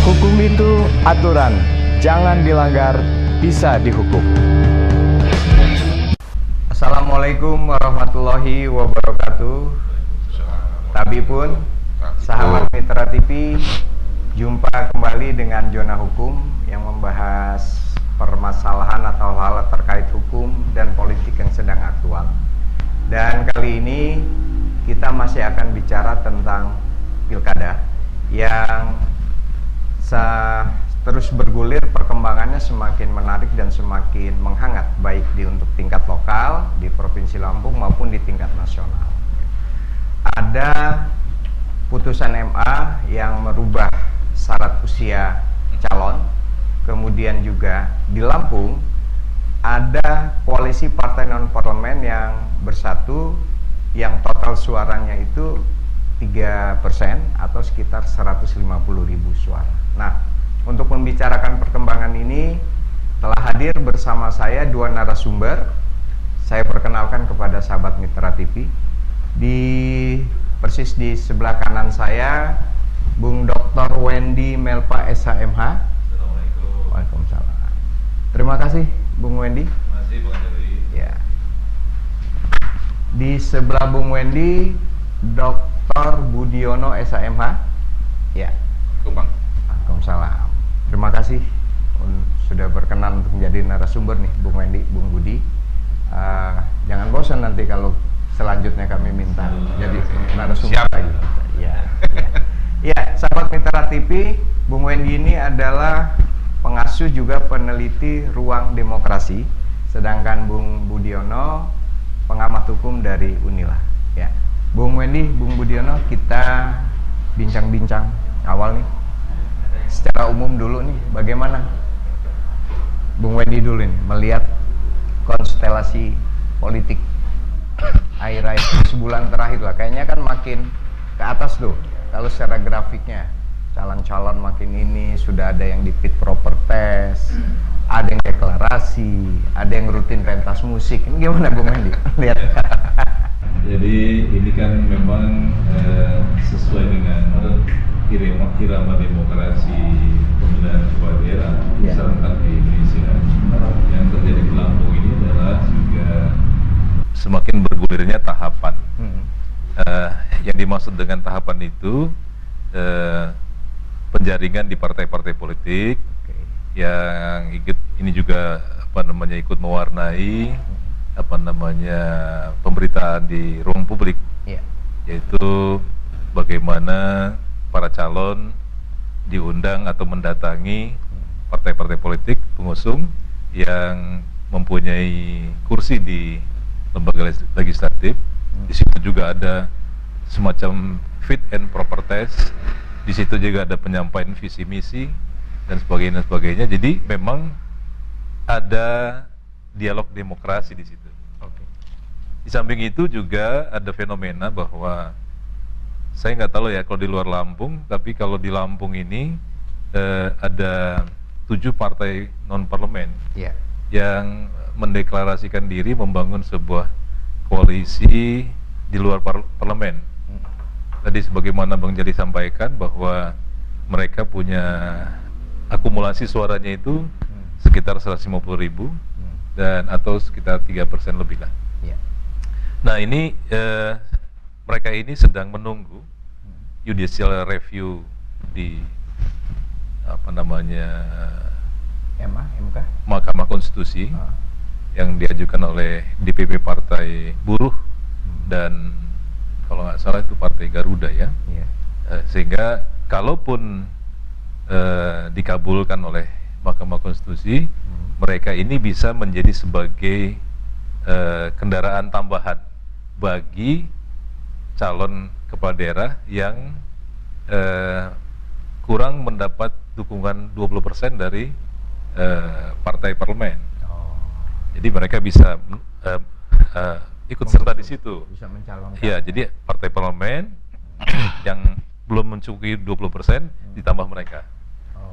Hukum itu aturan, jangan dilanggar, bisa dihukum. Assalamualaikum warahmatullahi wabarakatuh. Tabipun, sahabat Mitra TV, jumpa kembali dengan Zona Hukum yang membahas permasalahan atau hal terkait hukum dan politik yang sedang aktual. Dan kali ini kita masih akan bicara tentang pilkada yang terus bergulir, perkembangannya semakin menarik dan semakin menghangat, baik untuk tingkat lokal di Provinsi Lampung maupun di tingkat nasional. Ada putusan MA yang merubah syarat usia calon, kemudian juga di Lampung ada koalisi partai non-parlemen yang bersatu, yang total suaranya itu 3% atau sekitar 150.000 suara. Nah, untuk membicarakan perkembangan ini telah hadir bersama saya dua narasumber. Saya perkenalkan kepada sahabat Mitra TV. Persis di sebelah kanan saya, Bung Dr. Wendy Melpa SHMH. Assalamualaikum. Waalaikumsalam. Terima kasih Bung Wendy. Terima kasih Bung Dewi. Ya. Di sebelah Bung Wendy, Dr. Budiono SHMH. Ya. Kumpang. Waalaikumsalam. Terima kasih sudah berkenan untuk menjadi narasumber nih, Bung Wendy, Bung Budi. Jangan bosan nanti kalau selanjutnya kami minta jadi narasumber lagi. Ya, sahabat Mitra TV, Bung Wendy ini adalah pengasuh juga peneliti Ruang Demokrasi, sedangkan Bung Budiono pengamat hukum dari Unila. Ya, Bung Wendy, Bung Budiono, kita bincang-bincang awal nih. Secara umum dulu nih, bagaimana Bung Wendy dulu nih melihat konstelasi politik akhir-akhir sebulan terakhir lah, kayaknya kan makin ke atas tuh kalau secara grafiknya, calon-calon makin ini, sudah ada yang di fit proper test, ada yang deklarasi, ada yang rutin pentas musik. Ini gimana Bung Wendy lihat? Jadi ini kan memang sesuai dengan irama demokrasi pemilihan kepala daerah serentak di Indonesia. Yang terjadi di Lampung ini adalah juga semakin bergulirnya tahapan. Yang dimaksud dengan tahapan itu penjaringan di partai-partai politik yang ini juga ikut mewarnai pemberitaan di ruang publik, yaitu bagaimana para calon diundang atau mendatangi partai-partai politik pengusung yang mempunyai kursi di lembaga legislatif. Di situ juga ada semacam fit and proper test. Di situ juga ada penyampaian visi misi dan sebagainya. Jadi memang ada dialog demokrasi di situ. Di samping itu juga ada fenomena bahwa saya nggak tahu ya kalau di luar Lampung, tapi kalau di Lampung ini ada 7 partai non parlemen yang mendeklarasikan diri membangun sebuah koalisi di luar parlemen. Tadi sebagaimana Bang Jali sampaikan bahwa mereka punya akumulasi suaranya itu sekitar 150.000 dan atau sekitar 3% lebih lah. Nah ini mereka ini sedang menunggu judicial review di MK? Mahkamah Konstitusi yang diajukan oleh DPP Partai Buruh dan kalau nggak salah itu Partai Garuda ya. Sehingga kalaupun dikabulkan oleh Mahkamah Konstitusi, mereka ini bisa menjadi sebagai kendaraan tambahan bagi calon kepala daerah yang kurang mendapat dukungan 20% dari partai parlemen. Jadi mereka bisa ikut serta di situ. Bisa mencalonkan. Ya, jadi partai parlemen yang belum mencukupi 20% ditambah mereka.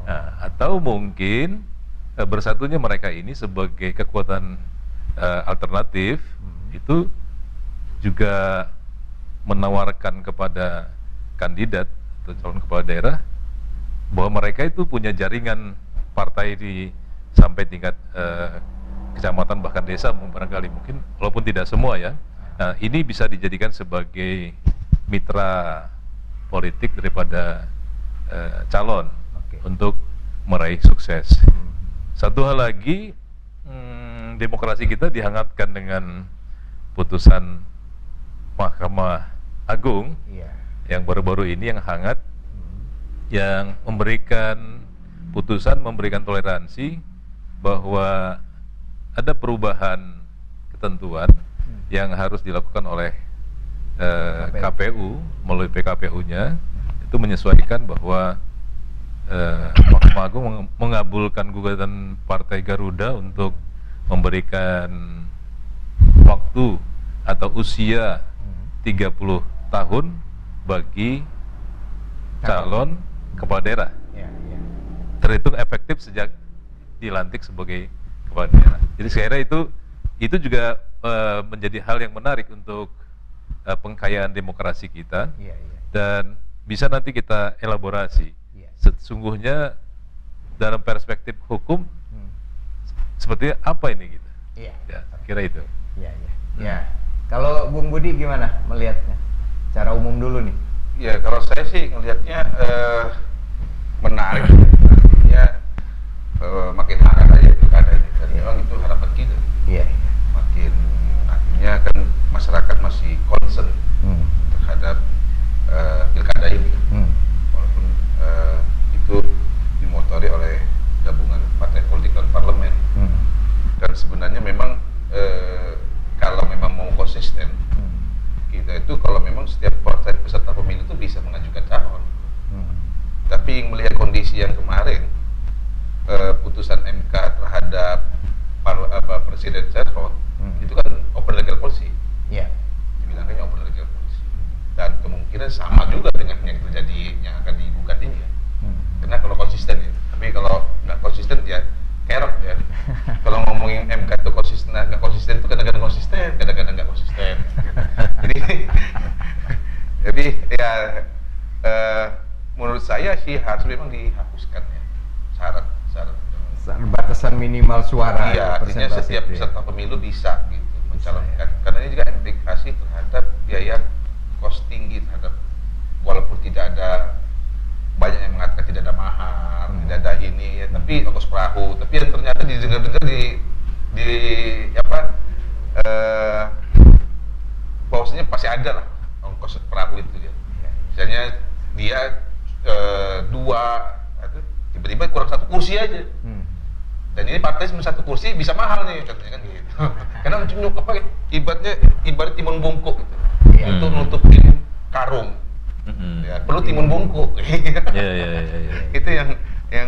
Nah, atau mungkin bersatunya mereka ini sebagai kekuatan alternatif itu juga menawarkan kepada kandidat atau calon kepala daerah bahwa mereka itu punya jaringan partai di sampai tingkat kecamatan bahkan desa barangkali, mungkin walaupun tidak semua ya. Nah, ini bisa dijadikan sebagai mitra politik daripada calon untuk meraih sukses. Satu hal lagi, demokrasi kita dihangatkan dengan putusan Mahkamah Agung yang baru-baru ini yang hangat, yang memberikan putusan, memberikan toleransi bahwa ada perubahan ketentuan yang harus dilakukan oleh KPU melalui PKPU-nya, itu menyesuaikan bahwa Mahkamah Agung mengabulkan gugatan Partai Garuda untuk memberikan waktu atau usia 30 tahun bagi calon kepala daerah. Terhitung efektif sejak dilantik sebagai kepala daerah. Jadi saya kira itu juga menjadi hal yang menarik untuk pengkayaan demokrasi kita, dan bisa nanti kita elaborasi. Sesungguhnya dalam perspektif hukum seperti apa ini gitu. Ya, kira itu. Ya. Kalau Bung Budi gimana melihatnya? Secara umum dulu nih. Ya, kalau saya sih melihatnya menarik. Artinya makin hangat aja pilkada ini. Dan memang itu harapan kita. Makin artinya kan masyarakat masih concern terhadap pilkada ini. Walaupun itu dimotori oleh gabungan partai politik dan parlemen. Dan sebenarnya memang kalau memang mau konsisten, kita itu kalau memang setiap partai peserta pemilu itu bisa mengajukan calon. Tapi melihat kondisi yang kemarin, putusan MK terhadap Presiden calon, itu kan open legal policy. Dibilangnya open legal policy. Dan kemungkinan sama juga dengan yang terjadi, yang akan digugat ini ya. Karena kalau konsisten ya, tapi kalau nggak konsisten ya kerok ya. Kalau ngomongin MK itu konsisten, nggak konsisten itu kadang-kadang konsisten, kadang-kadang nggak konsisten. Jadi ya menurut saya sih harus memang dihapuskan ya syarat Batasan minimal suara. Iya, artinya setiap peserta pemilu bisa gitu mencalonkan. Karena ini juga implikasi terhadap biaya kos tinggi terhadap, walaupun tidak ada, banyak yang mengatakan tidak ada mahar, tidak ada ini ya, tapi ongkos perahu. Tapi yang ternyata didengar-dengar di apa bahwasanya pasti ada lah ongkos perahu itu ya. Misalnya dia tiba-tiba kurang satu kursi aja. Dan ini partai cuma satu kursi bisa mahal nih katanya kan gitu. Karena apa ibarat timun bungkuk gitu. Untuk nutupin karung. Ya, perlu timun bungkuk. Itu yang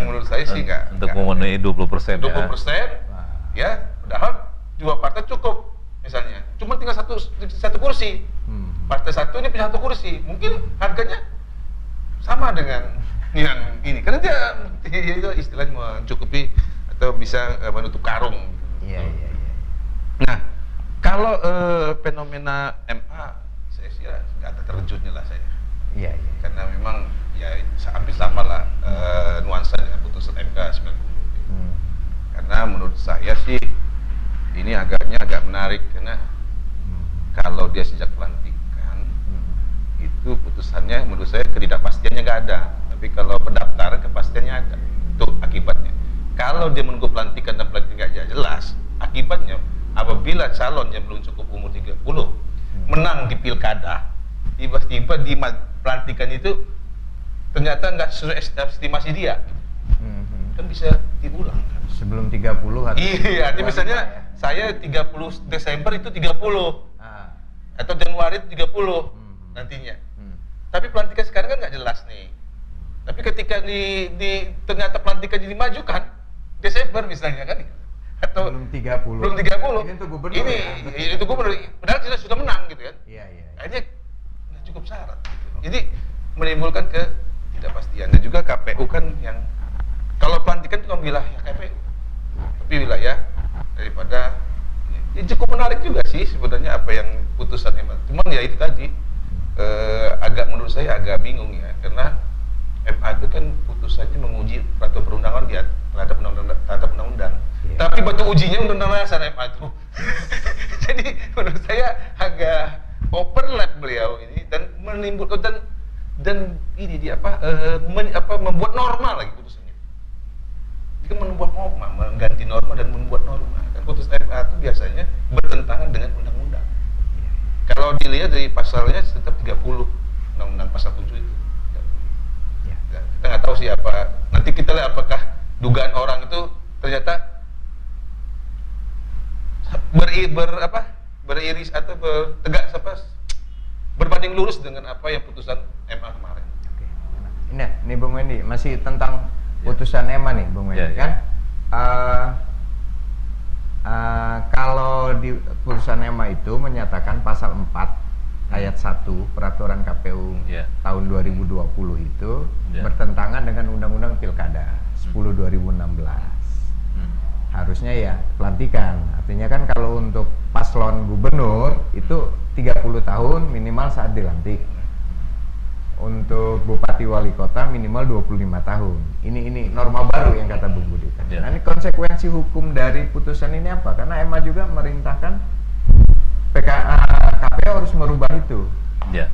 menurut saya sih nggak. Untuk memenuhi 20%. 20%. Ya, padahal dua partai cukup misalnya. Cuma tinggal satu kursi. Partai satu ini punya satu kursi. Mungkin harganya sama dengan yang ini. Karena dia itu istilahnya mencukupi atau bisa menutup karung. Nah, kalau fenomena MA, saya kira nggak ada terkejutnya lah saya. Karena memang ya hampir sama lah nuansa dengan putusan MK 90. Karena menurut saya sih ini agak menarik karena kalau dia sejak pelantikan itu putusannya menurut saya ketidakpastiannya nggak ada. Tapi kalau pendaftaran kepastiannya ada. Itu akibatnya. Kalau dia menunggu pelantikan dan pelantikan nggak jelas, akibatnya apabila calon yang belum cukup umur 30 menang di pilkada, tiba-tiba di pelantikan itu ternyata nggak sesuai estimasi dia, kan bisa diulang kan? Sebelum 30 atau iya, artinya misalnya saya 30 Desember itu 30 atau Januari itu 30 nantinya. Tapi pelantikan sekarang kan nggak jelas nih. Tapi ketika ternyata pelantikan dimajukan Desember misalnya kan, atau belum 30. Ini untuk gubernur. Itu gubernur. Padahal kita sudah menang gitu kan. Akhirnya cukup syarat. Gitu. Jadi menimbulkan ketidakpastian. Dan juga KPU kan yang kalau pelantikan itu kan wilayah KPU, tapi wilayah daripada ya cukup menarik juga sih sebenarnya apa yang putusan MK. Cuman ya itu tadi agak menurut saya agak bingung ya, karena MA itu kan putusannya menguji peraturan perundangan dia terhadap undang-undang. Iya. Tapi batu ujinya undang-undang dasar MA itu. Jadi menurut saya agak overlap beliau ini dan menimbulkan dan ini dia membuat norma lagi putusannya. Jika membuat norma, mengganti norma dan membuat norma. Kan putusan MA itu biasanya bertentangan dengan undang-undang. Kalau dilihat dari pasalnya tetap 30 undang-undang pasal 7 itu. Ya. Kita nggak tahu siapa. Nanti kita lihat apakah dugaan orang itu ternyata beriris atau berbanding lurus dengan apa yang putusan MA kemarin. Oke. Ini Bung Wendy masih tentang putusan MA nih, Bung Wendy kan. Kalau di putusan MA itu menyatakan pasal 4 ayat 1 peraturan KPU tahun 2020 itu bertentangan dengan Undang-Undang Pilkada 10 2016. Harusnya ya pelantikan. Artinya kan kalau untuk paslon gubernur itu 30 tahun minimal saat dilantik. Untuk bupati wali kota minimal 25 tahun. Ini norma baru yang kata Bung Budi. Nah, ini konsekuensi hukum dari putusan ini apa? Karena MA juga merintahkan KPU harus merubah itu. Ya.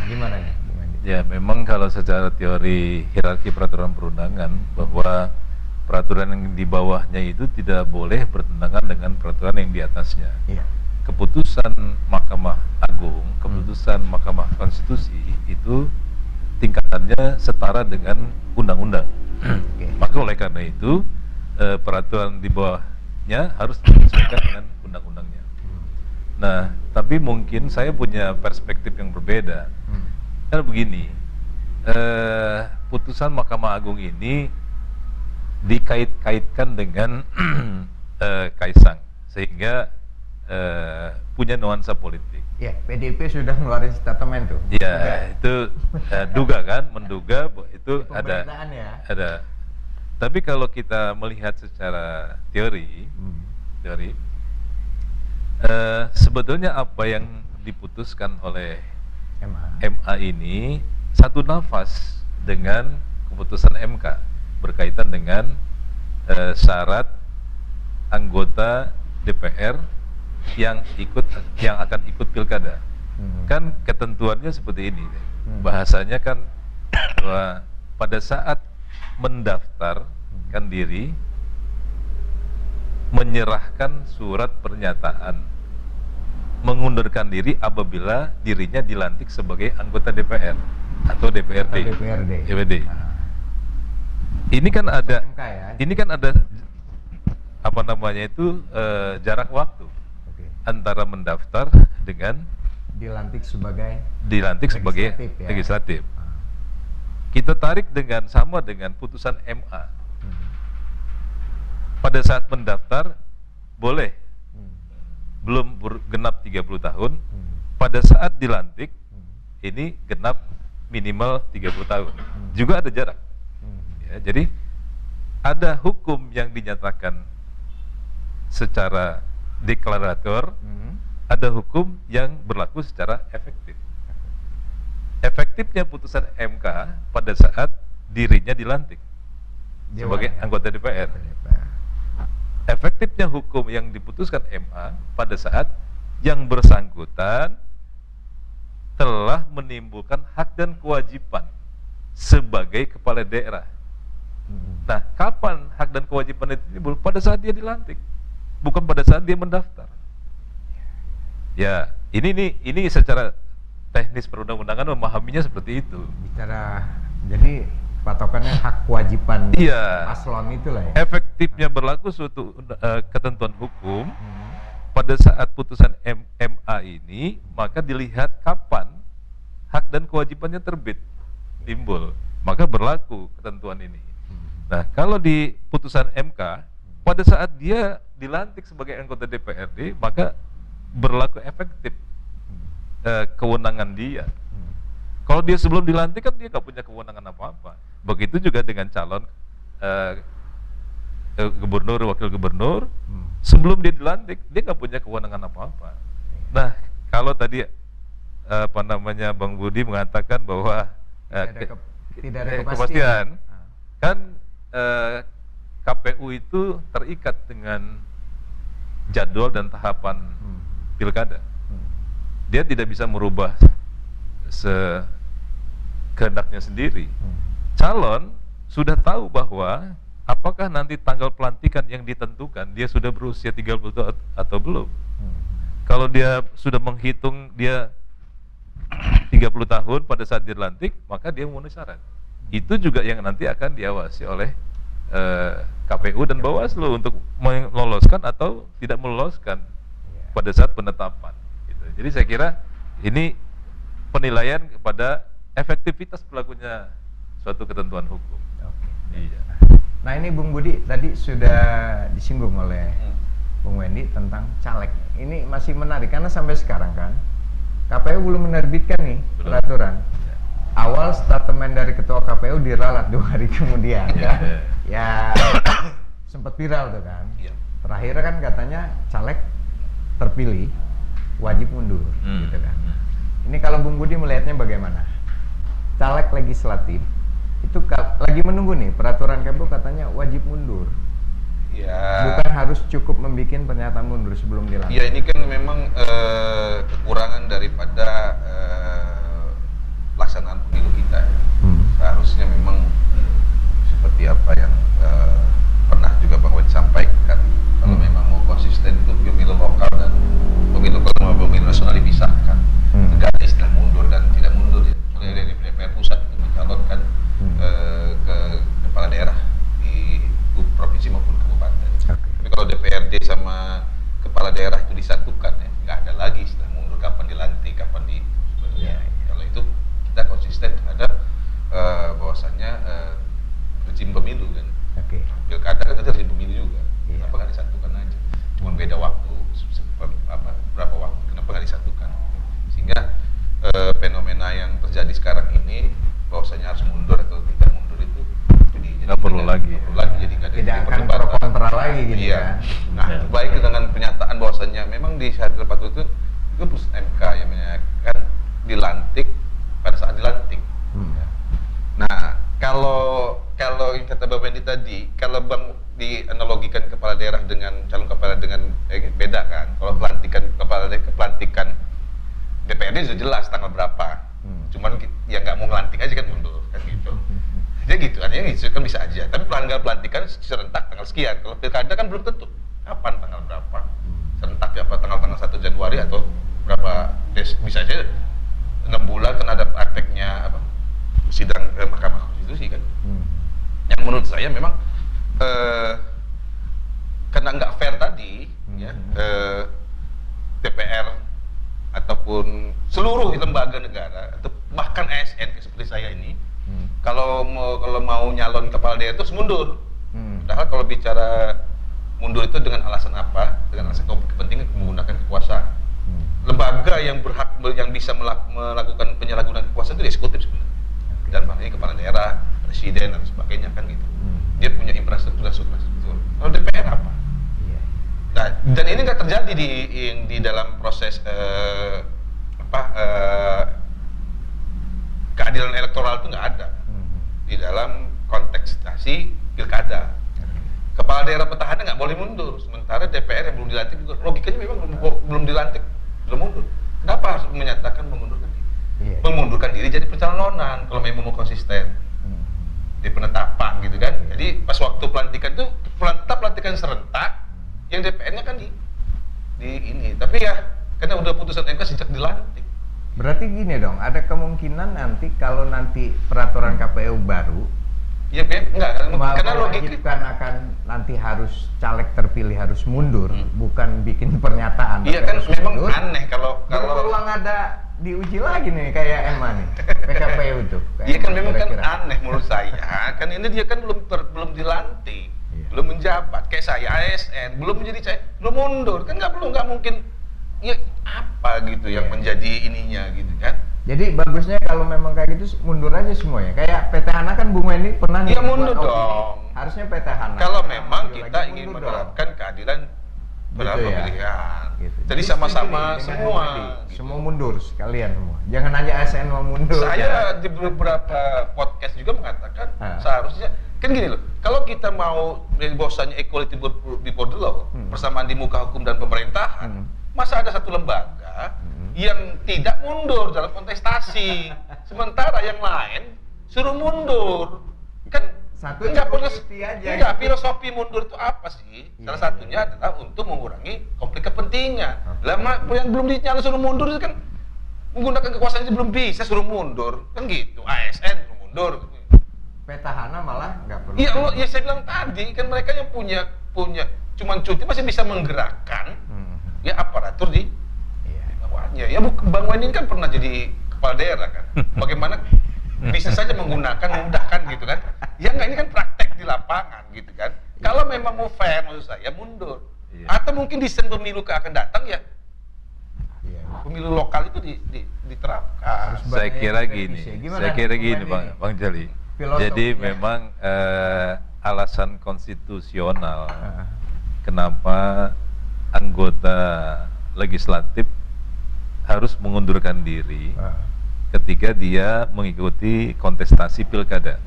Gimana nih, Bung Andi? Ya, memang kalau secara teori hierarki peraturan perundangan bahwa peraturan yang di bawahnya itu tidak boleh bertentangan dengan peraturan yang di atasnya. Iya. Keputusan Mahkamah Agung, keputusan Mahkamah Konstitusi itu tingkatannya setara dengan undang-undang. Maka oleh karena itu peraturan di bawahnya harus disesuaikan dengan undang-undangnya. Nah, tapi mungkin saya punya perspektif yang berbeda. Karena begini, putusan Mahkamah Agung ini dikait-kaitkan dengan Kaisang, sehingga punya nuansa politik. Ya, PDIP sudah ngeluarin statement tuh. Ya, itu menduga bahwa itu ada. Tapi kalau kita melihat secara teori, sebetulnya apa yang diputuskan oleh MA ini satu nafas dengan keputusan MK berkaitan dengan syarat anggota DPR yang akan ikut pilkada. Kan ketentuannya seperti ini. Bahasanya kan bahwa pada saat mendaftarkan diri, menyerahkan surat pernyataan mengundurkan diri apabila dirinya dilantik sebagai anggota DPR atau DPRD. Ini kan ada MK ya? Ini kan ada jarak waktu antara mendaftar dengan dilantik sebagai legislatif. Kita tarik sama dengan putusan MA. Pada saat mendaftar boleh belum genap 30 tahun. Pada saat dilantik ini genap minimal 30 tahun. Juga ada jarak. Ya, jadi ada hukum yang dinyatakan secara deklarator, ada hukum yang berlaku secara efektif. Efektifnya putusan MK pada saat dirinya dilantik sebagai anggota DPR. Efektifnya hukum yang diputuskan MA pada saat yang bersangkutan telah menimbulkan hak dan kewajiban sebagai kepala daerah. Nah, kapan hak dan kewajiban itu timbul? Pada saat dia dilantik, bukan pada saat dia mendaftar. Ya, ini secara teknis perundang-undangan memahaminya seperti itu. Jadi patokannya hak kewajiban paslon itulah ya. Efektifnya berlaku suatu ketentuan hukum pada saat putusan MA ini, maka dilihat kapan hak dan kewajibannya terbit, timbul, maka berlaku ketentuan ini. Nah, kalau di putusan MK pada saat dia dilantik sebagai anggota DPRD, maka berlaku efektif kewenangan dia. Kalau dia sebelum dilantik kan dia nggak punya kewenangan apa-apa. Begitu juga dengan calon gubernur, wakil gubernur, sebelum dia dilantik dia nggak punya kewenangan apa-apa. Nah, kalau tadi apa namanya Bang Budi mengatakan bahwa tidak ada kepastian. Kan KPU itu terikat dengan jadwal dan tahapan pilkada. Dia tidak bisa merubah kehendaknya sendiri. Calon sudah tahu bahwa apakah nanti tanggal pelantikan yang ditentukan dia sudah berusia 30 tahun atau belum. Kalau dia sudah menghitung dia 30 tahun pada saat dia dilantik, maka dia memenuhi syarat. Itu juga yang nanti akan diawasi oleh KPU dan Bawaslu untuk meloloskan atau tidak meloloskan pada saat penetapan. Gitu. Jadi saya kira ini penilaian kepada efektivitas berlakunya suatu ketentuan hukum. Iya. Nah ini Bung Budi tadi sudah disinggung oleh Bung Wendy tentang caleg. Ini masih menarik karena sampai sekarang kan KPU belum menerbitkan nih peraturan. Awal statement dari ketua KPU diralat 2 hari kemudian kan. Ya sempat viral tuh kan. Terakhir kan katanya caleg terpilih wajib mundur gitu kan. Ini kalau Bung Budi melihatnya bagaimana? Caleg legislatif itu lagi menunggu nih peraturan KPU katanya wajib mundur. Ya. Bukan harus cukup membuat pernyataan mundur sebelum dilantik. Ya ini kan memang kekurangan daripada pelaksanaan pemilu kita. Seharusnya memang seperti apa yang pernah juga Bang Wendy sampaikan. Kalau memang mau konsisten itu pemilu lokal dan pemilu lokal sama pemilu nasional dipisahkan. Enggak ada istilah mundur dan tidak mundur ya. Mulai dari DPR pusat itu mencalonkan ke kepala daerah di provinsi maupun kabupaten. Tapi kalau DPRD sama kepala daerah itu disatukan ya, nggak ada lagi istilah mundur kapan dilantik, kapan di. Kalau itu kita konsisten terhadap bahwasannya rezim pemilu kan. Pilkada kan ada rezim pemilu juga. Kenapa nggak disatukan aja? Cuma beda waktu berapa waktu? Kenapa nggak disatukan? Sehingga fenomena yang terjadi sekarang ini bahwasanya harus mundur atau tidak mundur itu jadi nggak perlu lagi. Jadi nggak ada tidak akan pro kontra lagi gitu kan. Nah, baik dengan pernyataan bahwasanya memang di syahadat patut itu putusan MK yang menyatakan dilantik pada saat dilantik. Nah, kalau yang kata Bang Wendy tadi, kalau Bang dianalogikan kepala daerah dengan calon kepala dengan beda kan. Kalau pelantikan DPRD sudah jelas tanggal berapa. Cuman ya nggak mau ngelantik aja kan mundur kan gitu. Jadi gitu artinya gitu kan bisa aja. Tapi pelantikan serentak tanggal sekian. Kalau pilkada kan belum tentu. Kapan tanggal berapa? Serentak ya apa tanggal 1 Januari atau berapa bisa aja 6 bulan kan ada prakteknya apa? Sidang Mahkamah Konstitusi kan. Yang menurut saya memang karena nggak fair tadi ya DPR ataupun seluruh lembaga negara atau bahkan ASN seperti saya ini kalau mau nyalon kepala daerah itu harus mundur. Padahal kalau bicara mundur itu dengan alasan apa? Dengan alasan kepentingan menggunakan kekuasaan. Lembaga yang berhak yang bisa melakukan penyalahgunaan kekuasaan itu eksekutif sebenarnya. Dan makanya kepala daerah, presiden dan sebagainya kan gitu. Dia punya infrastruktur dan suprastruktur. Kalau DPR apa? Nah, dan ini nggak terjadi di dalam proses keadilan elektoral itu nggak ada di dalam kontestasi pilkada. Kepala daerah petahana nggak boleh mundur, sementara DPR yang belum dilantik juga logikanya memang belum dilantik, belum mundur. Kenapa harus menyatakan mengundurkan diri? Mengundurkan diri jadi pencalonan kalau memang mau konsisten di penetapan gitu kan. Jadi pas waktu pelantikan itu pelantikan serentak, yang DPR-nya kan di ini. Tapi ya karena udah putusan MK sejak dilantik. Berarti gini dong, ada kemungkinan nanti kalau nanti peraturan KPU baru ya enggak, karena mewajibkan akan nanti harus caleg terpilih harus mundur, bukan bikin pernyataan. Iya kan memang mundur. Aneh kalau peluang ada diuji lagi nih kayak Emma nih PKPU tuh. Iya kan memang kan aneh menurut saya. Kan ini dia kan belum dilantik, belum menjabat. Kayak saya ASN belum menjadi belum mundur kan nggak mungkin. Ya apa gitu yang menjadi ininya gitu kan. Jadi bagusnya kalau memang kayak gitu mundur aja semuanya. Kayak petahana kan Bung Wendy pernah ya mundur dong. Harusnya petahana. Kalau memang kita ingin menerapkan keadilan dalam pemilihan. Gitu. Jadi sama-sama dengan semua. Gitu. Semua mundur sekalian semua. Jangan aja ASN mau mundur. Saya di beberapa podcast juga mengatakan seharusnya kan gini loh. Kalau kita mau bahwasanya equality before the law, persamaan di muka hukum dan pemerintahan, masa ada satu lembaga yang tidak mundur dalam kontestasi, sementara yang lain suruh mundur. Kan satu enggak filosofi mundur itu apa sih? Salah satunya adalah untuk mengurangi konflik kepentingan. Lama yang belum dinyala suruh mundur itu kan menggunakan kekuasaan itu belum bisa suruh mundur, kan gitu. ASN suruh mundur. Petahana malah nggak perlu. Iya, ya saya bilang tadi kan mereka yang punya cuman cuti masih bisa menggerakkan ya aparatur di bawahnya. Ya Bang Wenin kan pernah jadi kepala daerah kan. Bagaimana bisa saja menggunakan memudahkan gitu kan. Ya enggak, ini kan praktek di lapangan gitu kan. Kalau memang mau fair maksud saya mundur. Atau mungkin desain pemilu akan datang ya. Pemilu lokal itu diterapkan. Saya kira gini Bang Jali. Jadi memang alasan konstitusional kenapa anggota legislatif harus mengundurkan diri ketika dia mengikuti kontestasi pilkada.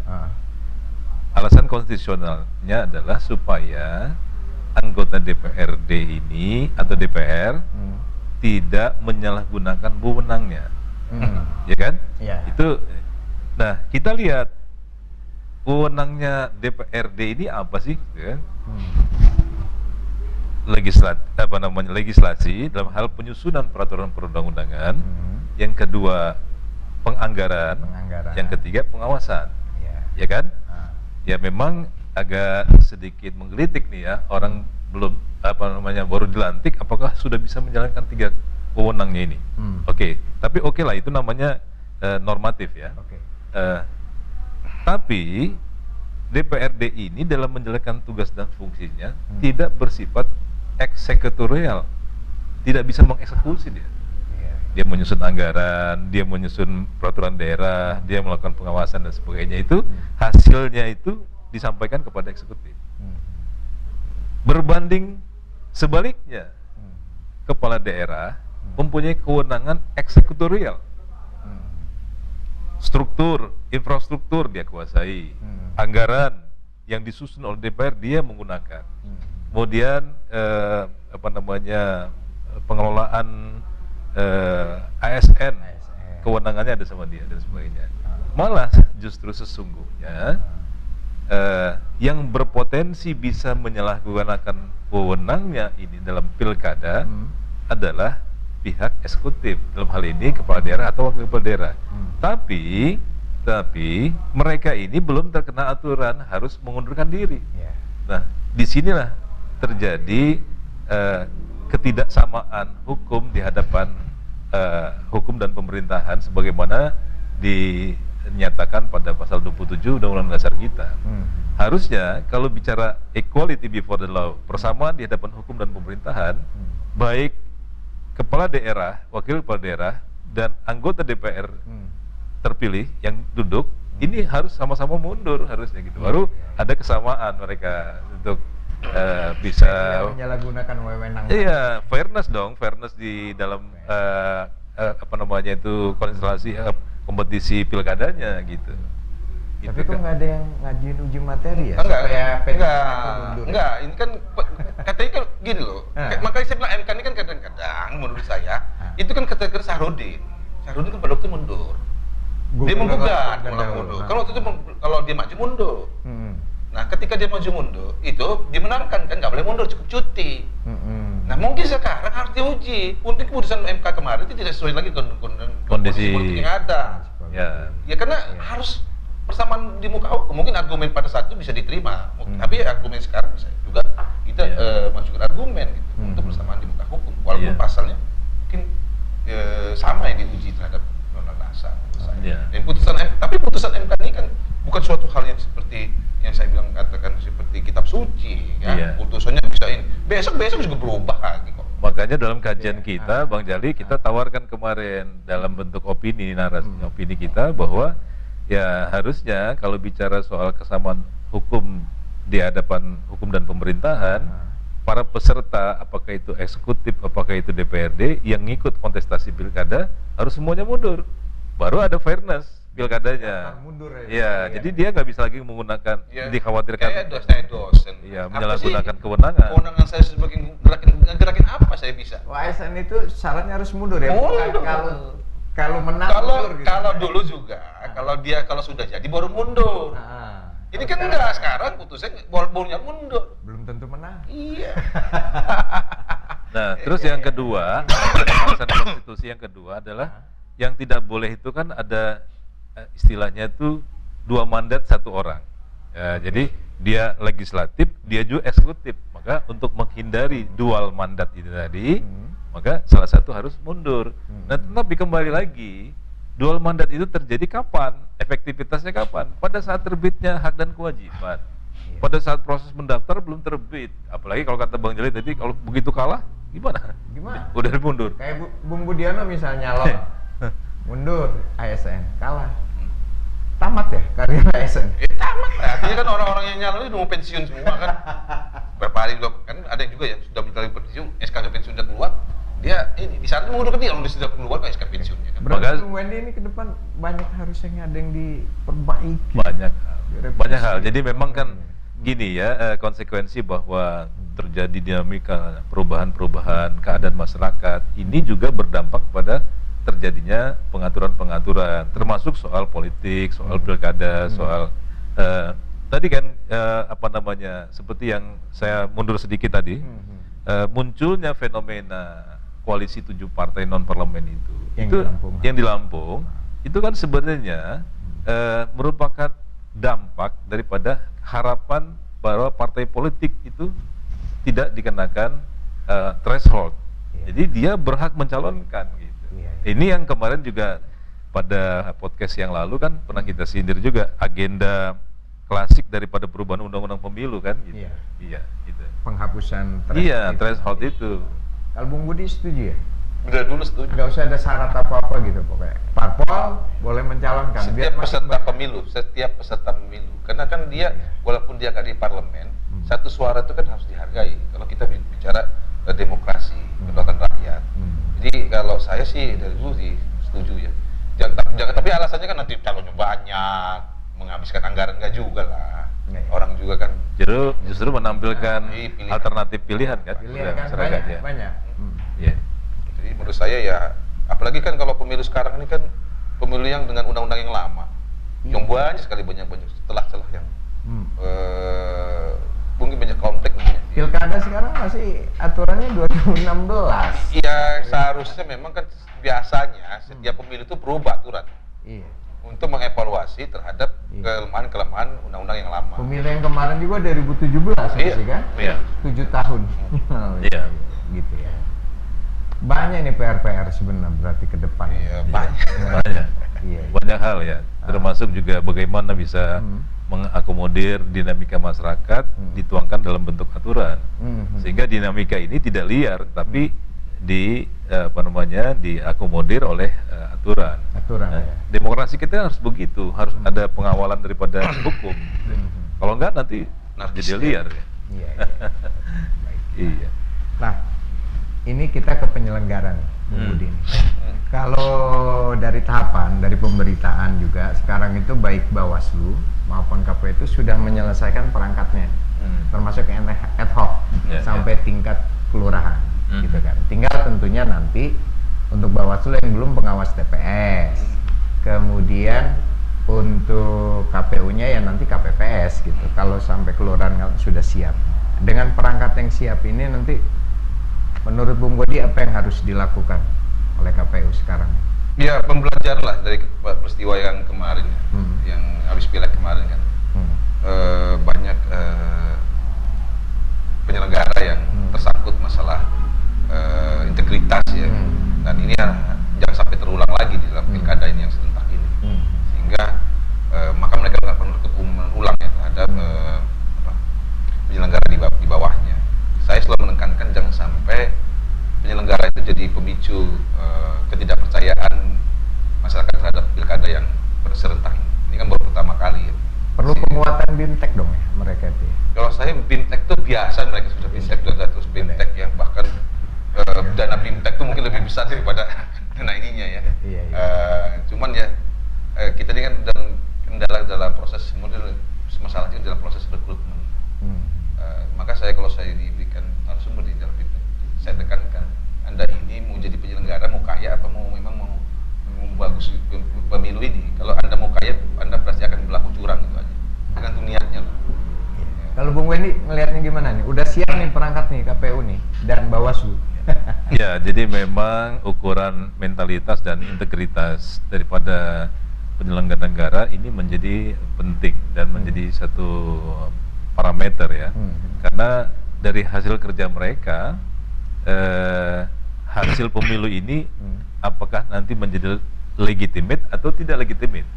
Alasan konstitusionalnya adalah supaya anggota DPRD ini atau DPR tidak menyalahgunakan wewenangnya, ya kan? Itu. Nah, kita lihat wewenangnya DPRD ini apa sih? Ya? Legislasi dalam hal penyusunan peraturan perundang-undangan. Yang kedua penganggaran. Yang ketiga pengawasan. Ya kan? Ya memang agak sedikit menggelitik nih ya, orang belum baru dilantik apakah sudah bisa menjalankan 3 wewenangnya ini. Tapi oke lah, itu namanya normatif ya. Tapi DPRD ini dalam menjalankan tugas dan fungsinya tidak bersifat eksekutorial, tidak bisa mengeksekusi dia. Dia menyusun anggaran, dia menyusun peraturan daerah, dia melakukan pengawasan dan sebagainya, itu hasilnya itu disampaikan kepada eksekutif. Berbanding sebaliknya, kepala daerah mempunyai kewenangan eksekutorial. Struktur, infrastruktur dia kuasai, anggaran yang disusun oleh DPR dia menggunakan. Kemudian pengelolaan ASN, kewenangannya ada sama dia dan sebagainya. Malah justru sesungguhnya yang berpotensi bisa menyalahgunakan wewenangnya ini dalam pilkada adalah pihak eksekutif, dalam hal ini kepala daerah atau wakil kepala daerah. Tapi mereka ini belum terkena aturan harus mengundurkan diri. Nah, disinilah terjadi ketidaksamaan hukum di hadapan hukum dan pemerintahan sebagaimana dinyatakan pada pasal 27 Undang-Undang Dasar kita. Harusnya kalau bicara equality before the law, persamaan di hadapan hukum dan pemerintahan, baik kepala daerah, wakil kepala daerah, dan anggota DPR terpilih yang duduk, ini harus sama-sama mundur harusnya gitu. Baru ada kesamaan mereka untuk bisa menyalahgunakan wewenang. Iya, fairness dong, fairness di dalam konstelasi kompetisi pilkadanya gitu. Tapi kok nggak ada yang ngajuin uji materi ya? Enggak, ini kan katanya kan gini loh. Makanya saya bilang MK ini kan kadang-kadang menurut saya itu kan kategori Sahrudin. Sahrudin kan pada waktu mundur. Dia menggugat mundur. Kalau waktu itu kalau dia maju mundur. Nah, ketika dia maju mundur, itu dimenangkan kan, nggak boleh mundur, cukup cuti. Nah, mungkin sekarang harus diuji. Mungkin keputusan MK kemarin itu tidak sesuai lagi kondisi politik yang ada. Ya karena harus persamaan di muka hukum. Mungkin argumen pada saat itu bisa diterima, tapi argumen sekarang bisa juga kita masukkan argumen gitu, untuk persamaan di muka hukum. Walaupun pasalnya mungkin sama yang diuji terhadap Undang-Undang Dasar. Dan tapi putusan MK ini kan bukan suatu hal yang seperti yang saya bilang katakan seperti kitab suci, ya. Putusannya bisa ini. Besok juga berubah lagi kok. Makanya dalam kajian kita, Bang Jali, kita tawarkan kemarin dalam bentuk opini, narasi opini kita bahwa ya harusnya kalau bicara soal kesamaan hukum di hadapan hukum dan pemerintahan, para peserta, apakah itu eksekutif, apakah itu DPRD yang ngikut kontestasi pilkada harus semuanya mundur, baru ada fairness pilkadanya. Mundur ya, jadi dia nggak bisa lagi menggunakan dikhawatirkan. Saya dosen. Iya, menyalahgunakan kewenangan. Kewenangan saya sebagai gerakin apa saya bisa? ASN itu syaratnya harus mundur ya. Mundur. Kalau menang mundur gitu. Kalau dulu juga, kalau sudah jadi baru mundur. Ini kan enggak, sekarang putusnya barunya mundur. Belum tentu menang. Iya. Nah, terus yang kedua, alasan konstitusi yang kedua adalah yang tidak boleh itu kan ada istilahnya itu 2 mandat 1 orang. Ya, jadi dia legislatif, dia juga eksekutif. Maka untuk menghindari dual mandat itu tadi, maka salah satu harus mundur. Nah, tetapi kembali lagi, dual mandat itu terjadi kapan? Efektivitasnya kapan? Pada saat terbitnya hak dan kewajiban. Pada saat proses mendaftar belum terbit. Apalagi kalau kata Bang Jali tadi, kalau begitu kalah, gimana? Udah mundur. Kayak Bung Budiano misalnya nyalon, mundur ASN, kalah. Tamat ya karir ASN? Tamat. Artinya kan orang-orang yang nyalon itu mau pensiun semua kan. Berapa hari juga, kan ada yang juga ya sudah mencari pensiun, SK pensiun sudah keluar. Dia ini di saat mengundurkan diri, kalau sudah keluar SK pensiunnya kan. Berarti Wendy ini ke depan banyak harusnya ada yang diperbaiki. Banyak hal. Jadi memang kan gini ya, konsekuensi bahwa terjadi dinamika perubahan-perubahan keadaan masyarakat ini juga berdampak pada terjadinya pengaturan-pengaturan, termasuk soal politik, soal pilkada, soal tadi kan seperti yang saya mundur sedikit tadi, munculnya fenomena koalisi 7 partai non parlemen itu yang di Lampung itu kan sebenarnya merupakan dampak daripada harapan bahwa partai politik itu tidak dikenakan threshold. Jadi dia berhak mencalonkan gitu. Ini yang kemarin juga pada podcast yang lalu kan pernah kita sindir juga, agenda klasik daripada perubahan undang-undang pemilu kan gitu. Iya, gitu. Penghapusan threshold itu. Kalau Bung Budi setuju ya? Udah dulu setuju. Nggak usah ada syarat apa-apa gitu pokoknya. Parpol boleh mencalonkan. Setiap peserta pemilu. Karena kan dia, walaupun dia nggak di parlemen, satu suara itu kan harus dihargai. Kalau kita bicara demokrasi, kedaulatan rakyat. Jadi kalau saya sih dari dulu sih setuju ya. Jangan, tapi alasannya kan nanti calonnya banyak, menghabiskan anggaran nggak juga lah. Orang juga kan justru menampilkan alternatif pilihan kan. Pilihan kan banyak. Jadi menurut saya ya, apalagi kan kalau pemilu sekarang ini kan pemilu yang dengan undang-undang yang lama, yang banyak sekali banyak celah-celah yang mungkin banyak konflik. Pilkada sekarang masih aturannya 2016. Iya, seharusnya memang kan biasanya setiap pemilu itu berubah aturan. Untuk mengevaluasi terhadap kelemahan-kelemahan undang-undang yang lama. Pemilu yang kemarin juga 2017 sih kan? 7 tahun. Iya. Gitu ya. Banyak nih PR sebenarnya berarti ke depan. Iya, banyak. Banyak hal ya. Termasuk juga bagaimana bisa mengakomodir dinamika masyarakat dituangkan dalam bentuk aturan. Sehingga dinamika ini tidak liar tapi diakomodir oleh aturan. Demokrasi kita harus begitu, harus ada pengawalan daripada hukum. Kalau enggak nanti jadi liar ya. Iya. Nah, ini kita ke penyelenggaraan Bung Budi. Kalau dari tahapan, dari pemberitaan juga sekarang itu baik Bawaslu maupun KPU itu sudah menyelesaikan perangkatnya, termasuk yang ad hoc sampai tingkat kelurahan, gitu kan. Tinggal tentunya nanti untuk Bawaslu yang belum pengawas TPS, kemudian untuk KPU-nya ya nanti KPPS gitu. Kalau sampai kelurahan sudah siap, dengan perangkat yang siap ini nanti, menurut Bung Budi apa yang harus dilakukan oleh KPU sekarang? Ya, pembelajaran lah dari peristiwa yang kemarin, yang habis pileg kemarin kan. Banyak penyelenggara yang tersangkut masalah integritas ya. Dan ini jangan sampai terulang lagi di dalam pilkada ini yang serentak ini. Sehingga maka mereka melakukan hukuman ulang ya terhadap penyelenggara di bawahnya. Saya selalu menekankan jangan sampai penyelenggara itu jadi pemicu ketidakpercayaan masyarakat terhadap pilkada yang serentak ini. Ini kan baru pertama kali ya. Perlu penguatan BIMTEK dong ya mereka itu. Kalau saya BIMTEK tuh biasa, mereka sudah BIMTEK, sudah terus BIMTEK yang bahkan dana BIMTEK tuh mungkin lebih besar daripada dana ininya ya. Iya. Cuman ya kita ini kan dalam kendala dalam proses, kemudian masalahnya dalam proses rekrutmen. Maka kalau saya diberikan narasumber di dalam BIMTEK, saya tekankan, Anda ini mau jadi penyelenggara, mau kaya apa memang mau bagus pemilu ini. Kalau Anda mau kaya, Anda pasti akan berlaku curang, gitu aja. Tergantung niatnya. Kalau Bung Wendy ngelihatnya gimana nih? Udah siap nih perangkat nih KPU nih dan Bawaslu. Ya, jadi memang ukuran mentalitas dan integritas daripada penyelenggara negara ini menjadi penting dan menjadi satu parameter ya. Karena dari hasil kerja mereka, hasil pemilu ini apakah nanti menjadi legitimate atau tidak legitimate.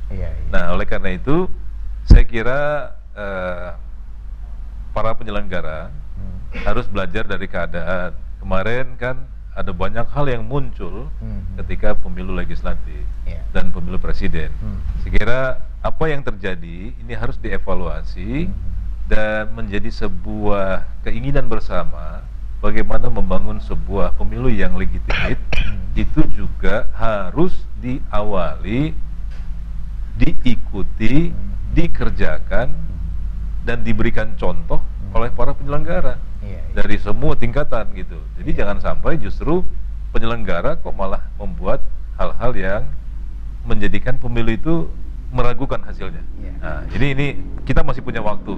Nah, oleh karena itu saya kira para penyelenggara harus belajar dari keadaan. Kemarin kan ada banyak hal yang muncul ketika pemilu legislatif dan pemilu presiden. Saya kira apa yang terjadi ini harus dievaluasi dan menjadi sebuah keinginan bersama bagaimana membangun sebuah pemilu yang legitimate. Itu juga harus diawali, diikuti, dikerjakan dan diberikan contoh oleh para penyelenggara dari semua tingkatan gitu. Jadi jangan sampai justru penyelenggara kok malah membuat hal-hal yang menjadikan pemilu itu meragukan hasilnya. Nah, jadi ini kita masih punya waktu.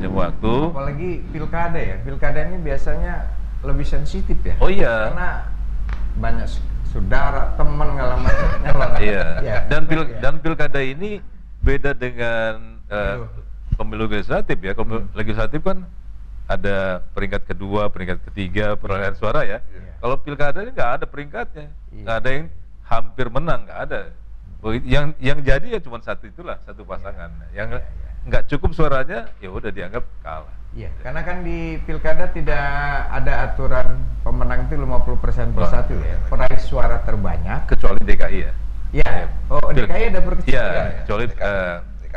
Apalagi pilkada ya. Pilkada ini biasanya lebih sensitif ya. Oh iya. Karena banyak saudara, teman ngalamin nyalon. Iya. Dan pilkada ini beda dengan pemilu legislatif ya. Pemilu legislatif kan ada peringkat kedua, peringkat ketiga, perolehan suara ya. Kalau pilkada ini nggak ada peringkatnya, nggak ada yang hampir menang, nggak ada. Yang jadi ya cuma satu, itulah satu pasangan. Yang nggak cukup suaranya ya udah dianggap kalah. Iya, karena kan di pilkada tidak ada aturan pemenang itu 50% per satu ya. Peraih suara terbanyak kecuali DKI ya. Iya. Oh, DKI ada perkecil. Iya, kecuali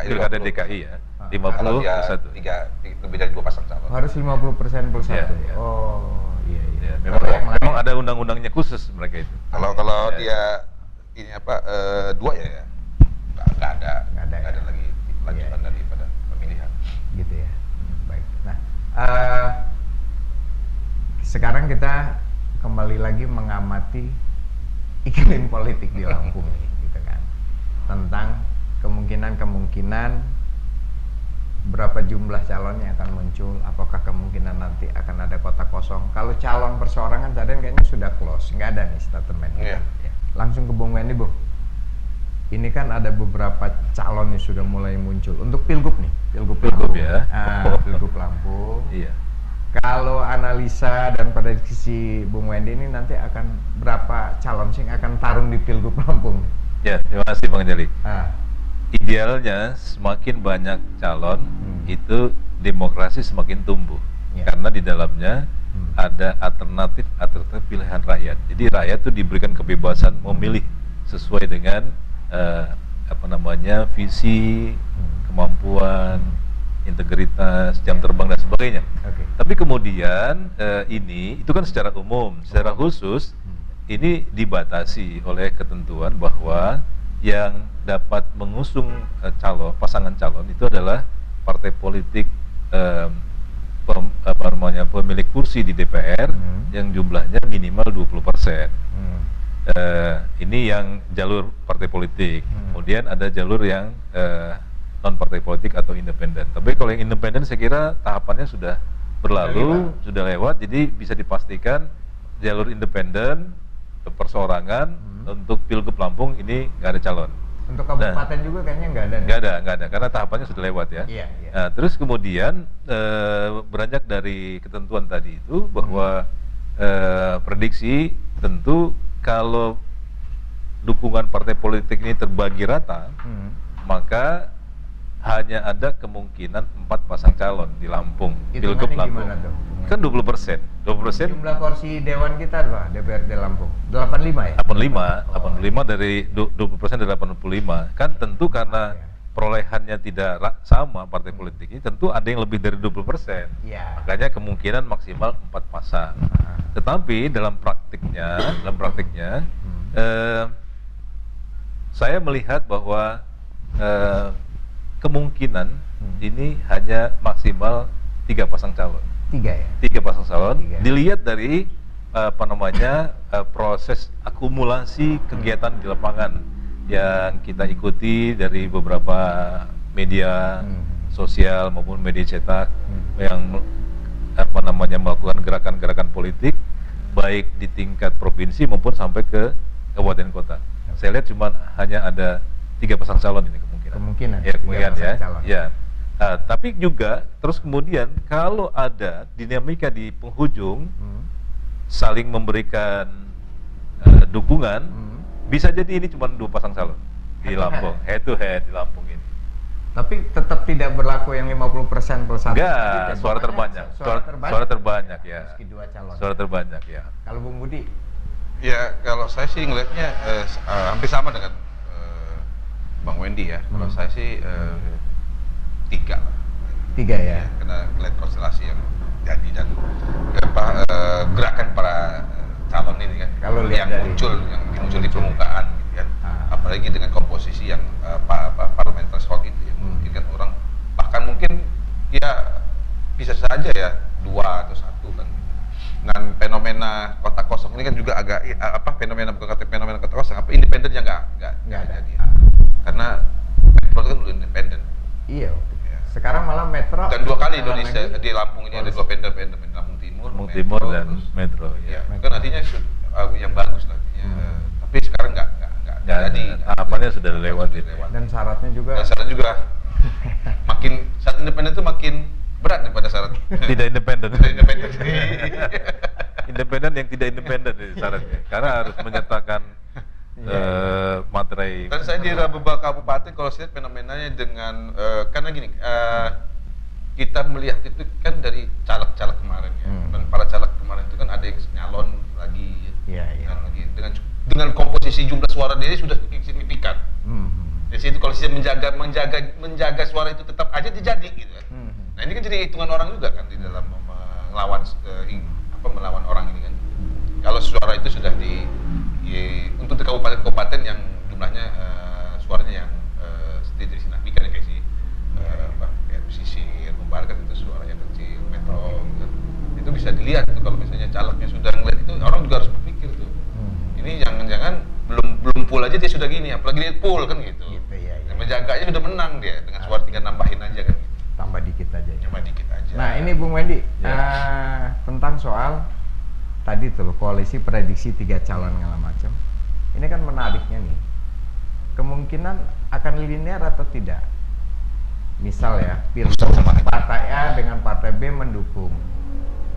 pilkada DKI ya. 50 per 1. Lebih dari 2 pasang calon. Harus 50% per 1. Oh, iya. Memang ada undang-undangnya khusus mereka itu. Kalau dia ini apa 2 ya nggak ada lagi lanjutan daripada pemilihan. Gitu ya. Baik. Nah, sekarang kita kembali lagi mengamati iklim politik di Lampung nih, gitu kan. Tentang kemungkinan berapa jumlah calon yang akan muncul, apakah kemungkinan nanti akan ada kota kosong. Kalau calon perseorangan tadi kayaknya sudah close, nggak ada nih statement. Langsung ke Bung Wendy, Bu. Ini kan ada beberapa calon yang sudah mulai muncul untuk pilgub nih, pilgub ya. Pilgub Lampung. Iya. Kalau analisa dan prediksi Bung Wendy ini nanti akan berapa calon sih yang akan tarung di pilgub Lampung? Ya, terima kasih Bang Jali. Idealnya semakin banyak calon itu demokrasi semakin tumbuh karena di dalamnya ada alternatif pilihan rakyat. Jadi rakyat itu diberikan kebebasan memilih sesuai dengan visi, kemampuan, integritas, jam terbang dan sebagainya. Tapi kemudian ini itu kan secara umum, secara khusus ini dibatasi oleh ketentuan bahwa yang dapat mengusung pasangan calon itu adalah partai politik pemilik kursi di DPR yang jumlahnya minimal 20%. Ini yang jalur partai politik. Kemudian ada jalur yang non partai politik atau independen. Tapi kalau yang independen saya kira tahapannya sudah berlalu, sudah lewat. Jadi bisa dipastikan jalur independen perseorangan untuk pilgub Lampung ini nggak ada calon. Untuk kabupaten juga kayaknya nggak ada. Nggak ada, karena tahapannya sudah lewat ya. Nah, terus kemudian beranjak dari ketentuan tadi itu bahwa prediksi tentu kalau dukungan partai politik ini terbagi rata, maka hanya ada kemungkinan 4 pasang calon di Lampung, pilgub Lampung. Kan 20%. Jumlah kursi dewan kita apa? DPRD Lampung 85 ya? 85 dari 20% dari 85. Kan tentu karena perolehannya tidak sama partai politik ini, tentu ada yang lebih dari 20%. Iya. Makanya kemungkinan maksimal 4 pasang. Tetapi dalam praktiknya saya melihat bahwa kemungkinan ini hanya maksimal 3 pasang calon. 3 ya? 3 pasang calon. 3. Dilihat dari proses akumulasi kegiatan di lapangan yang kita ikuti dari beberapa media sosial maupun media cetak yang melakukan gerakan-gerakan politik baik di tingkat provinsi maupun sampai ke kabupaten kota. Saya lihat cuma hanya ada 3 pasang calon ini kemungkinan. Ya, kemungkinan ya. Tapi juga terus kemudian kalau ada dinamika di penghujung saling memberikan dukungan, bisa jadi ini cuma 2 pasang calon di Lampung, head to head di Lampung ini. Tapi tetap tidak berlaku yang 50% plus 1. Enggak, suara terbanyak. Suara terbanyak ya. Meski 2 calon. Suara terbanyak ya. Kalau Bung Budi? Ya, kalau saya sih ngelihatnya hampir sama dengan Bang Wendy ya. Kalau saya sih 3 lah. 3 ya? Karena ngeliat konstelasi yang jadi dan gerakan para calon ini kan, kalau yang muncul di permukaan gitu kan. Apalagi dengan komposisi yang parliamentary threshold itu ya, mungkin kan orang bahkan mungkin ya bisa saja ya 2 atau 1 kan. Dengan fenomena kota kosong ini kan juga agak fenomena kota kosong independennya nggak jadi ya. Karena metro itu kan belum independen. Iya. Sekarang malah metro. Dan 2 kali Indonesia di Lampung ini ada 2 pendant Lampung Timur dan Metro. Ya, kan artinya yang bagus lah. Tapi sekarang nggak jadi. Tahapannya sudah lewat. Dan syaratnya juga. Makin syarat independen itu makin berat daripada syarat tidak independen. Independen yang tidak independen syaratnya, karena harus menyertakan materai. Dan saya di beberapa kabupaten kalau saya lihat fenomenanya dengan karena gini, kita melihat itu kan dari caleg-caleg kemarin ya, dan para caleg kemarin itu kan ada yang nyalon lagi, dengan komposisi jumlah suara dia sudah signifikan. Di situ kalau saya menjaga suara itu tetap aja dijadi gitu kan. Nah ini kan jadi hitungan orang juga kan di dalam melawan orang ini kan. Kalau suara itu sudah untuk di kabupaten-kabupaten yang jumlahnya suaranya yang tidak signifikan kayak pesisir, Mumbar kan itu suaranya kecil, metro gitu. Itu bisa dilihat tuh kalau misalnya calegnya sudah ngeliat itu, orang juga harus berpikir tuh. Ini jangan-jangan belum full aja dia sudah gini, apalagi dia full kan gitu. Menjaganya sudah menang dia dengan suara tinggal nambahin aja kan gitu. Tambah dikit aja. Nah, Ya. ini Bung Wendy, tentang soal tadi tuh koalisi prediksi 3 calon segala macam. Ini kan menariknya nih. Kemungkinan akan linear atau tidak? Misal ya, partai A dengan partai B mendukung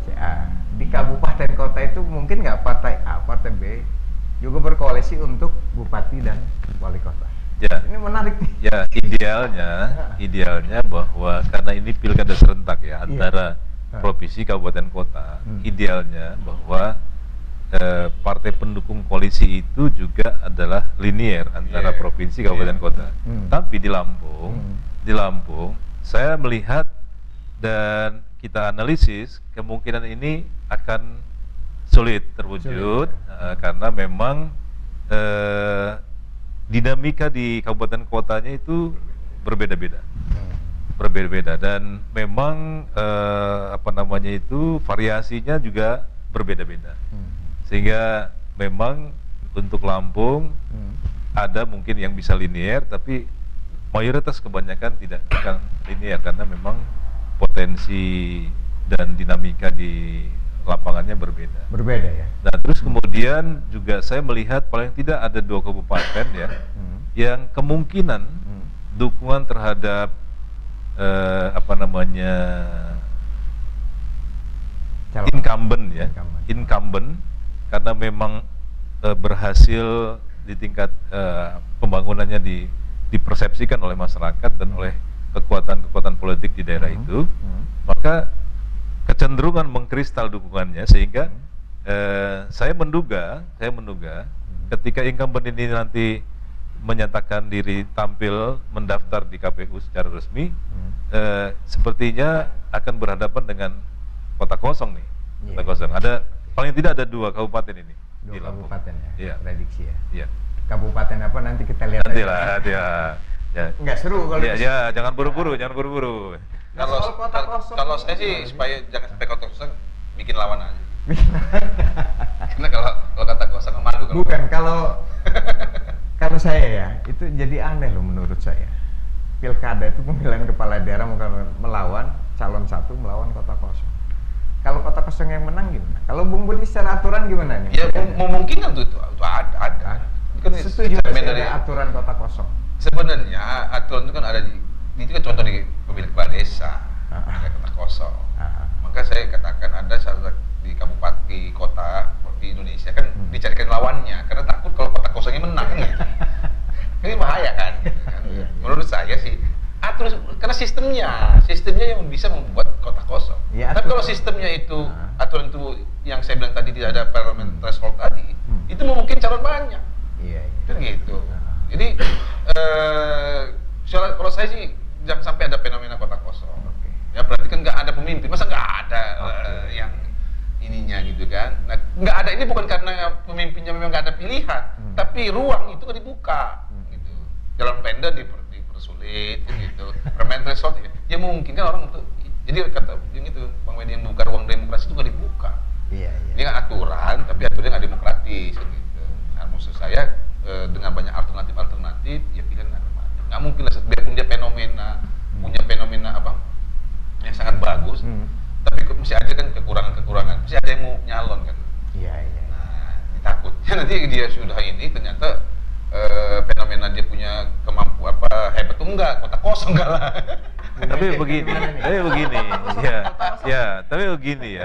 si A. Di kabupaten kota itu mungkin nggak partai A, partai B juga berkoalisi untuk bupati dan wali kota. Ya. Ini menarik nih. Ya, idealnya bahwa karena ini pilkada serentak ya antara provinsi, kabupaten, kota, idealnya bahwa partai pendukung koalisi itu juga adalah linear antara provinsi, kabupaten, kota. Tapi di Lampung, saya melihat dan kita analisis kemungkinan ini akan sulit terwujud karena memang dinamika di kabupaten kotanya itu berbeda-beda, dan memang variasinya juga berbeda-beda, sehingga memang untuk Lampung ada mungkin yang bisa linear, tapi mayoritas kebanyakan tidak akan linear karena memang potensi dan dinamika di lapangannya berbeda ya. Nah terus kemudian juga saya melihat paling tidak ada 2 kabupaten ya yang kemungkinan dukungan terhadap incumbent karena memang berhasil di tingkat pembangunannya dipersepsikan oleh masyarakat dan oleh kekuatan politik di daerah itu, maka kecenderungan mengkristal dukungannya sehingga saya menduga ketika incumbent ini nanti menyatakan diri tampil mendaftar di KPU secara resmi, sepertinya akan berhadapan dengan kota kosong nih. Kota kosong. Ada paling tidak ada 2 kabupaten ini. Dua kabupaten ya, Iya. prediksi ya. Iya. Kabupaten apa nanti kita lihat Nanti aja. lah, ya. Ya. Nggak seru kalau Ya, ya, jangan buru-buru, jangan buru-buru. Kalau soal kota kosong kalau saya sih supaya jangan sampai kota kosong, bikin lawan aja. Karena kalau kota kosong malu kan. Bukan, kalau saya ya, itu jadi aneh loh menurut saya. Pilkada itu pemilihan kepala daerah bukan melawan calon satu melawan kota kosong. Kalau kota kosong yang menang gimana? Kalau Bung Budi secara aturan gimana nih? Ya memungkinkan tuh ada. Kan Setuju cermin nggak sih dari ada aturan kota kosong? sebenarnya aturan itu kan ada itu kan contoh di pemilik kepala desa, ada kota kosong. Maka saya katakan ada salah di kabupaten, di kota di Indonesia kan dicarikan lawannya karena takut kalau kota kosongnya menang gitu. Ini bahaya kan? Menurut saya sih aturan karena sistemnya yang bisa membuat kota kosong. Ya, tapi kalau sistemnya itu aturan itu yang saya bilang tadi tidak ada parliamentary threshold tadi, itu mungkin calon banyak. Iya. Kan gitu. Jadi kalau saya sih jangan sampai ada fenomena kota kosong. Ya berarti kan nggak ada pemimpin, masa nggak ada yang ininya gitu kan? Nah, nggak ada ini bukan karena pemimpinnya memang nggak ada pilihan, tapi ruang itu kan dibuka, gitu. Jalan pendek dipersulit, gitu. Permain threshold ya mungkin kan orang untuk jadi kata yang itu Bang Wedi yang buka ruang demokrasi itu kan dibuka. Iya. Ini kan aturan, tapi aturannya nggak demokratis, gitu. Nah, maksud saya dengan banyak alternatif, ya pilihan nggak mungkin lah. Biarpun dia punya fenomena apa yang sangat bagus, tapi mesti ada kan kekurangan, mesti ada yang mau nyalon kan. Iya. Nah, takutnya nanti dia sudah ini ternyata fenomena dia punya kemampuan apa hebat tuh enggak, kota kosong enggak lah. Tapi begini, tapi begini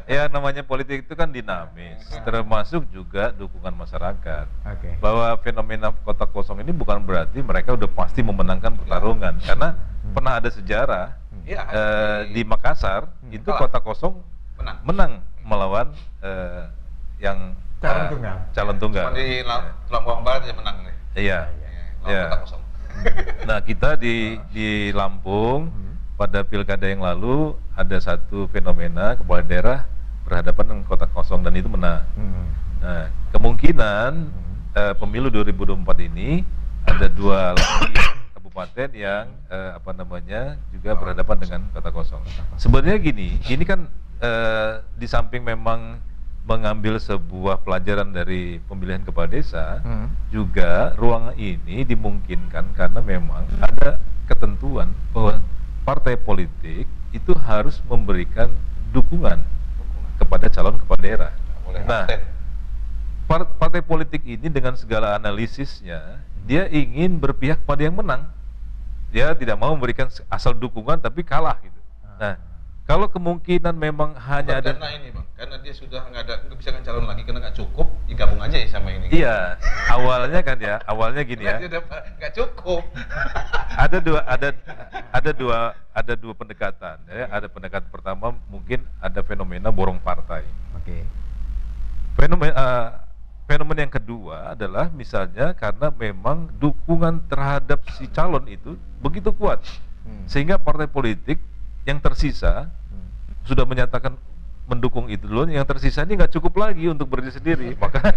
ya namanya politik itu kan dinamis, termasuk juga dukungan masyarakat. Bahwa fenomena kota kosong ini bukan berarti mereka udah pasti memenangkan pertarungan, karena pernah ada sejarah di Makassar itu kota kosong menang melawan yang calon tunggal. Cuma di Lampung Barat aja menang nih. Iya. Kota kosong. Nah, kita di Lampung pada pilkada yang lalu ada satu fenomena kepala daerah berhadapan dengan kota kosong dan itu menang. Nah, kemungkinan pemilu 2024 ini ada 2 lagi kabupaten yang juga berhadapan dengan kota kosong. Sebenarnya ini kan di samping memang mengambil sebuah pelajaran dari pemilihan kepala desa, juga ruang ini dimungkinkan karena memang ada ketentuan bahwa partai politik itu harus memberikan dukungan kepada calon kepala daerah. Nah, partai politik ini dengan segala analisisnya, dia ingin berpihak pada yang menang. Dia tidak mau memberikan asal dukungan tapi kalah gitu. Nah, kalau kemungkinan memang hanya ada karena dia sudah nggak bisa calon lagi karena nggak cukup, digabung aja ya sama ini. Iya, awalnya gini ya. Nggak cukup. Ada dua pendekatan. Ya. Ada pendekatan pertama mungkin ada fenomena borong partai. Fenomena yang kedua adalah misalnya karena memang dukungan terhadap si calon itu begitu kuat, sehingga partai politik yang tersisa sudah menyatakan mendukung itu dulu, yang tersisa ini nggak cukup lagi untuk berdiri sendiri, maka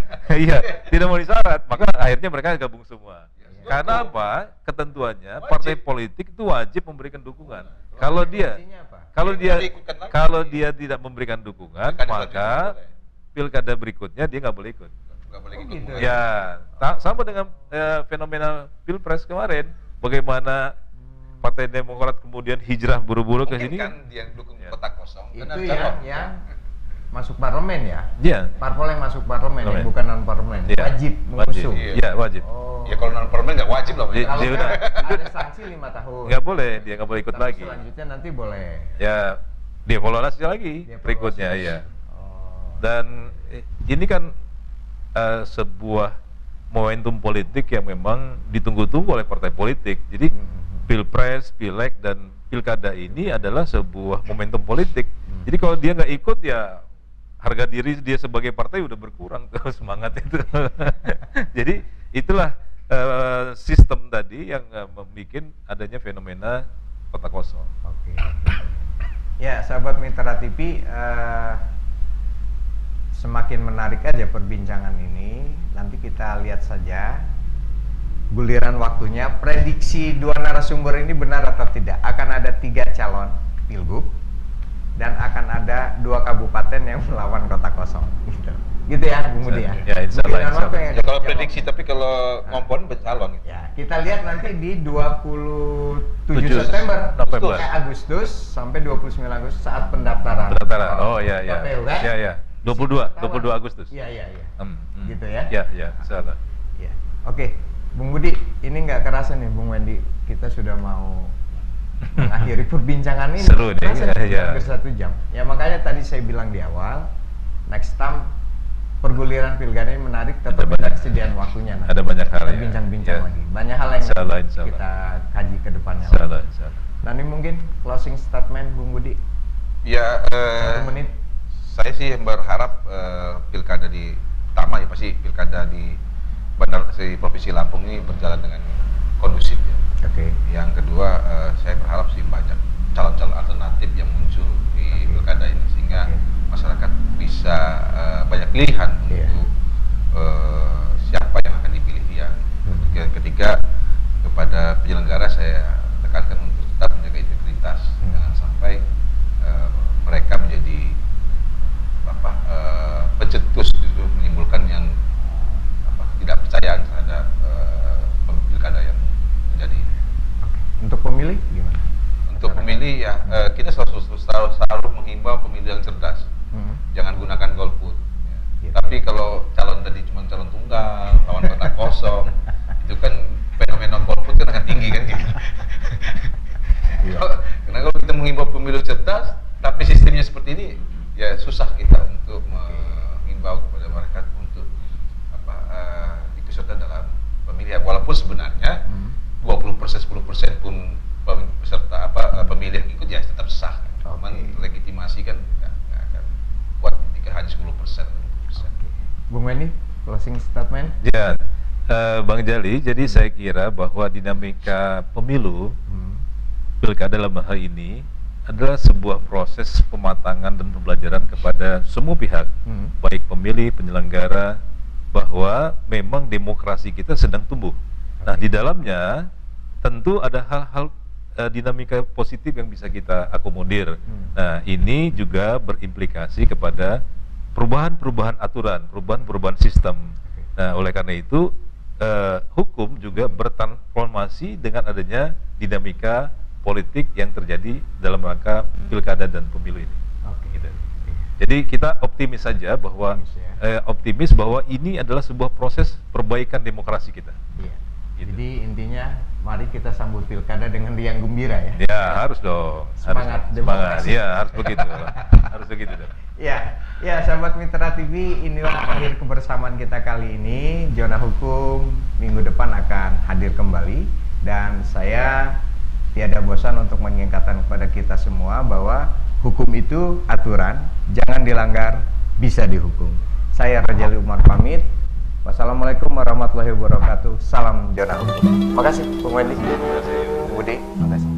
tidak mau disyarat, maka akhirnya mereka gabung semua. Karena apa? Ketentuannya partai politik itu wajib memberikan dukungan. Kalau dia tidak memberikan dukungan, maka pilkada berikutnya dia nggak boleh ikut. Ya, sama dengan fenomena pilpres kemarin, bagaimana Partai Demokrat kemudian hijrah buru-buru ke sini. Kan dia dukung kota kosong. Itu yang masuk parlemen ya? Iya. Parpol yang masuk parlemen, yang bukan non parlemen. Wajib mengusung. Iya, wajib. Ya kalau non parlemen nggak wajib loh. Kalau ada sanksi 5 tahun. Nggak boleh, dia nggak boleh ikut lagi. Selanjutnya nanti boleh. Ya, dia evaluasi lagi berikutnya, ya. Dan ini kan sebuah momentum politik yang memang ditunggu-tunggu oleh partai politik. Jadi Pilpres, Pileg, dan Pilkada ini adalah sebuah momentum politik. Jadi kalau dia nggak ikut, ya harga diri dia sebagai partai udah berkurang tuh semangat itu. Jadi itulah sistem tadi yang membuat adanya fenomena kota kosong. Oke. Ya, sahabat Mitra TV, semakin menarik aja perbincangan ini. Nanti kita lihat saja guliran waktunya. Prediksi dua narasumber ini benar atau tidak? Akan ada 3 calon pilgub dan akan ada 2 kabupaten yang melawan kota kosong. Gitu ya, Bung Budi ya. Ya, insya Allah. Ya, kalau prediksi, tapi kalau ngompon bercalon. Ya, kita lihat nanti di 27 7 September, November. Agustus sampai 29 Agustus saat pendaftaran. Oh iya iya. KPU kan? Iya iya. 22 Agustus. Iya iya iya. Hmm. Gitu ya. Iya iya, insyaallah. Ya. Oke, Bung Budi, ini nggak kerasa nih Bung Wendy, kita sudah mau mengakhiri perbincangan ini. Seru deh, Kerasa nih, ya. hampir 1 jam. Ya makanya tadi saya bilang di awal, next time perguliran pilkada ini menarik, Ada tetapi banyak- kesediaan waktunya nanti. ada banyak hal Kita ya. bincang-bincang Ya. lagi. Banyak hal yang Insyaallah. kita kaji ke depannya. Insyaallah. Nanti mungkin closing statement Bung Budi, Ya, 1 menit. saya sih berharap pilkada di Tama ya pasti pilkada di Bandar di Provinsi Lampung ini berjalan dengan kondusif ya. Oke. Yang kedua, saya berharap sih banyak calon-calon alternatif yang muncul di pilkada ini sehingga masyarakat bisa banyak pilihan Iya. untuk siapa yang akan dipilih dia. Yang ketiga, kepada penyelenggara saya tekankan untuk tetap menjaga integritas, jangan sampai mereka menjadi pencetus gitu, menimbulkan yang ketidakpercayaan terhadap pilkada yang menjadi ini. Untuk pemilih gimana? Untuk pemilih ya kita selalu menghimbau pemilih yang cerdas, jangan gunakan golput. Ya. Iya. Tapi kalau calon tadi cuma calon tunggal, lawan kota kosong, itu kan fenomena golput kan akan tinggi kan gitu. Iya. Karena kalau kita menghimbau pemilu cerdas, tapi sistemnya seperti ini, ya susah kita untuk menghimbau kepada mereka untuk ikut serta dalam pemilihan. Walaupun sebenarnya 20% 10% pun peserta pemilih yang ikut ya tetap sah. Cuman legitimasi kan nggak akan kuat ketika hanya 10%. Bung Wendy, closing statement. Ya, Bang Jali, jadi saya kira bahwa dinamika pemilu pilkada dalam hal ini adalah sebuah proses pematangan dan pembelajaran kepada semua pihak, baik pemilih, penyelenggara, bahwa memang demokrasi kita sedang tumbuh. Nah, di dalamnya tentu ada hal-hal dinamika positif yang bisa kita akomodir. Nah, ini juga berimplikasi kepada perubahan-perubahan aturan, perubahan-perubahan sistem. Nah, oleh karena itu hukum juga bertransformasi dengan adanya dinamika politik yang terjadi dalam rangka pilkada dan pemilu ini. Gitu. Jadi kita optimis saja bahwa optimis bahwa ini adalah sebuah proses perbaikan demokrasi kita. Iya. Gitu. Jadi intinya mari kita sambut pilkada dengan riang gembira ya. Ya, harus dong. Semangat Semangat. demokrasi. Ya, harus begitu. Harus begitu dong. Ya, sahabat Mitra TV, inilah akhir kebersamaan kita kali ini. Zona Hukum minggu depan akan hadir kembali dan saya tiada bosan untuk mengingatkan kepada kita semua bahwa hukum itu aturan, jangan dilanggar, bisa dihukum. Saya Rajali Umar pamit. Wassalamualaikum warahmatullahi wabarakatuh. Salam Zona Hukum. Makasih, Bung Wendy. Bung Budi. Makasih.